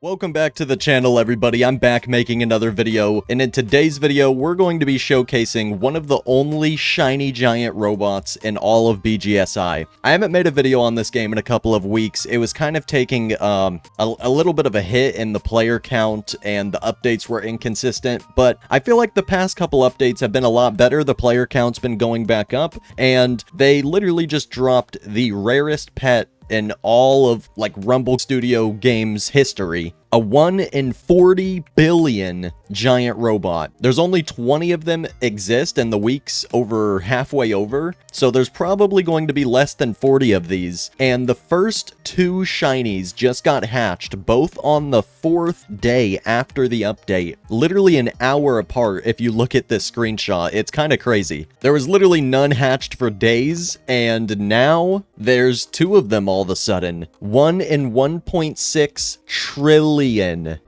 Welcome back to the channel, everybody. I'm back making another video, and in today's video, we're going to be showcasing one of the only shiny giant robots in all of BGSI. I haven't made a video on this game in a couple of weeks. It was kind of taking a little bit of a hit in the player count, and the updates were inconsistent, but I feel like the past couple updates have been a lot better. The player count's been going back up, and they literally just dropped the rarest pet in all of like Rumble Studio Games history. A 1 in 40 billion giant robot. There's only 20 of them exist, and the week's over halfway over, so there's probably going to be less than 40 of these. And the first two shinies just got hatched, both on the 4th day after the update. Literally an hour apart if you look at this screenshot. It's kind of crazy. There was literally none hatched for days, and now there's 2 of them all of a sudden. 1 in 1.6 trillion.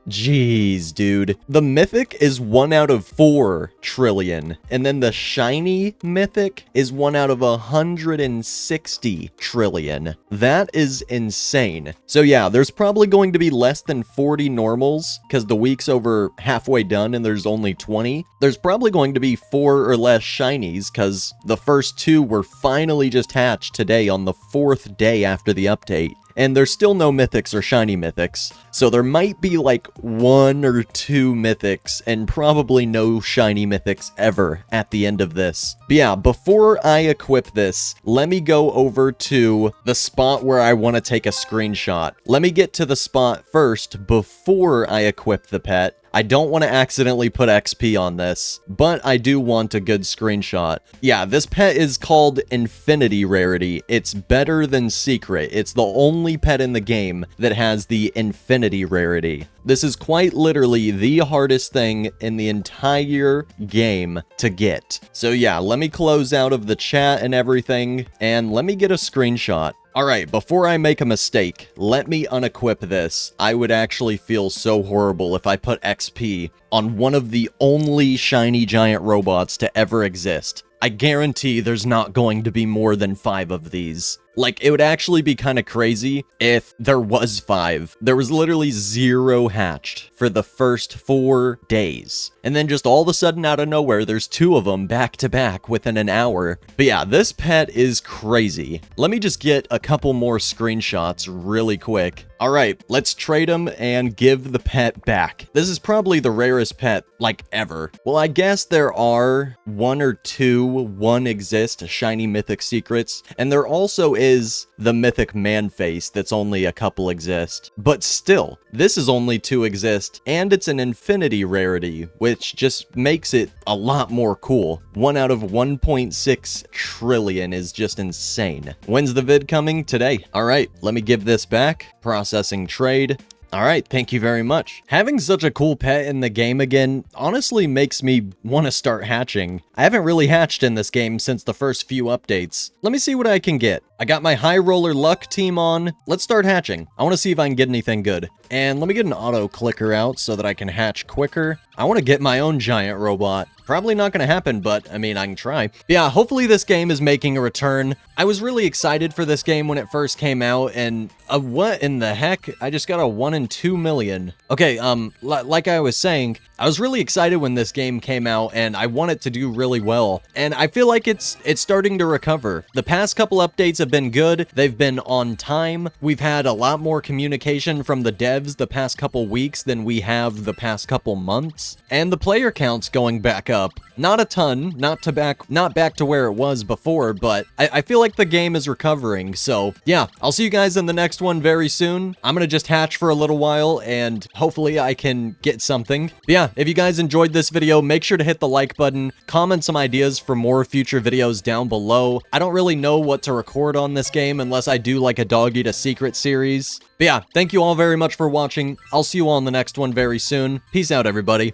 Jeez, dude. The mythic is 1 out of 4 trillion. And then the shiny mythic is 1 out of 160 trillion. That is insane. So yeah, there's probably going to be less than 40 normals because the week's over halfway done and there's only 20. There's probably going to be 4 or less shinies because the first 2 were finally just hatched today on the 4th day after the update. And there's still no mythics or shiny mythics, so there might be like 1 or 2 mythics and probably no shiny mythics ever at the end of this. But yeah, before I equip this, let me go over to the spot where I want to take a screenshot. Let me get to the spot first before I equip the pet. I don't want to accidentally put XP on this, but I do want a good screenshot. Yeah, this pet is called Infinity Rarity. It's better than Secret. It's the only pet in the game that has the Infinity Rarity. This is quite literally the hardest thing in the entire game to get. So yeah, let me close out of the chat and everything, and let me get a screenshot. Alright, before I make a mistake, let me unequip this. I would actually feel so horrible if I put XP on one of the only shiny giant robots to ever exist. I guarantee there's not going to be more than 5 of these. Like, it would actually be kind of crazy if there was 5. There was literally 0 hatched for the first 4 days. And then just all of a sudden out of nowhere, there's 2 of them back to back within an hour. But yeah, this pet is crazy. Let me just get a couple more screenshots really quick. Alright, let's trade them and give the pet back. This is probably the rarest pet, like, ever. Well, I guess there are 1 or 2 exist shiny mythic secrets, and there also is the mythic man face that's only a couple exist. But still, this is only 2 exist, and it's an infinity rarity, which just makes it a lot more cool. 1 out of 1.6 trillion is just insane. When's the vid coming? Today. Alright, let me give this back. Processing trade. Alright, thank you very much. Having such a cool pet in the game again honestly makes me want to start hatching. I haven't really hatched in this game since the first few updates. Let me see what I can get. I got my high roller luck team on. Let's start hatching. I want to see if I can get anything good. And let me get an auto clicker out so that I can hatch quicker. I want to get my own giant robot. Probably not going to happen, but I mean, I can try. But yeah, hopefully this game is making a return. I was really excited for this game when it first came out, and what in the heck? I just got a 1 in 2 million. Okay, like I was saying, I was really excited when this game came out, and I want it to do really well. And I feel like it's starting to recover. The past couple updates have been good. They've been on time. We've had a lot more communication from the devs the past couple weeks than we have the past couple months. And the player count's going back up. Not a ton, not back to where it was before, but I feel like the game is recovering. So yeah, I'll see you guys in the next one very soon. I'm gonna just hatch for a little while, and hopefully I can get something. But yeah, if you guys enjoyed this video, make sure to hit the like button, comment some ideas for more future videos down below. I don't really know what to record on this game unless I do like a dog eat a secret series. But yeah, thank you all very much for watching. I'll see you all in the next one very soon. Peace out, everybody.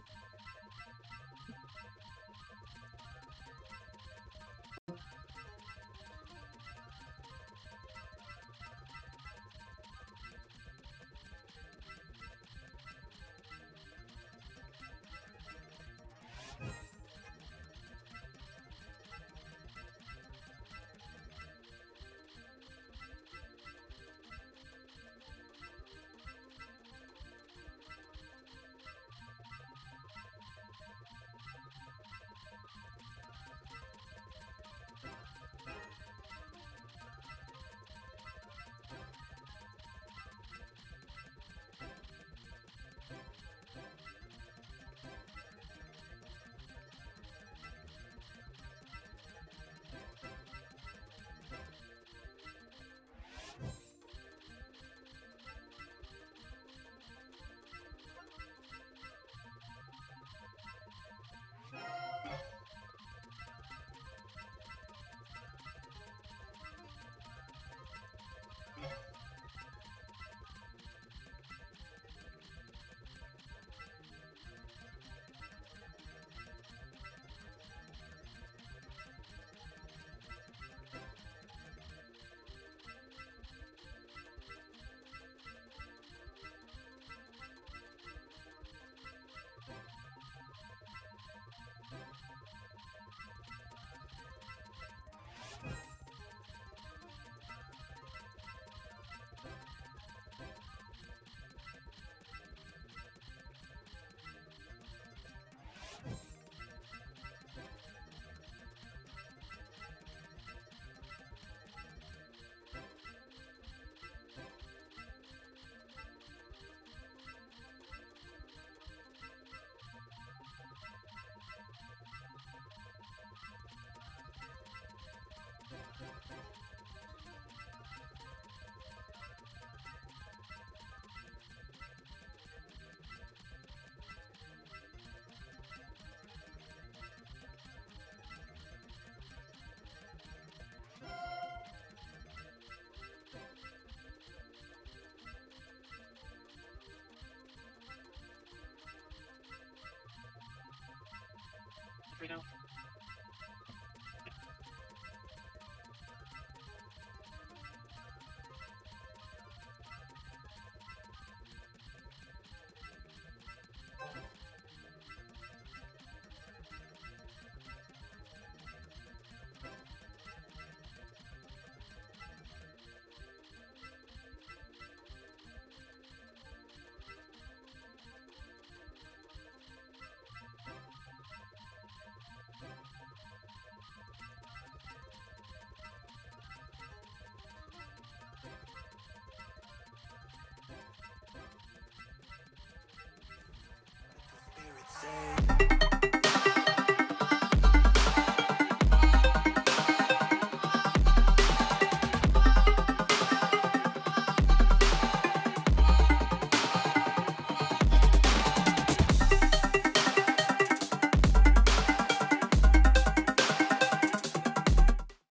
right now.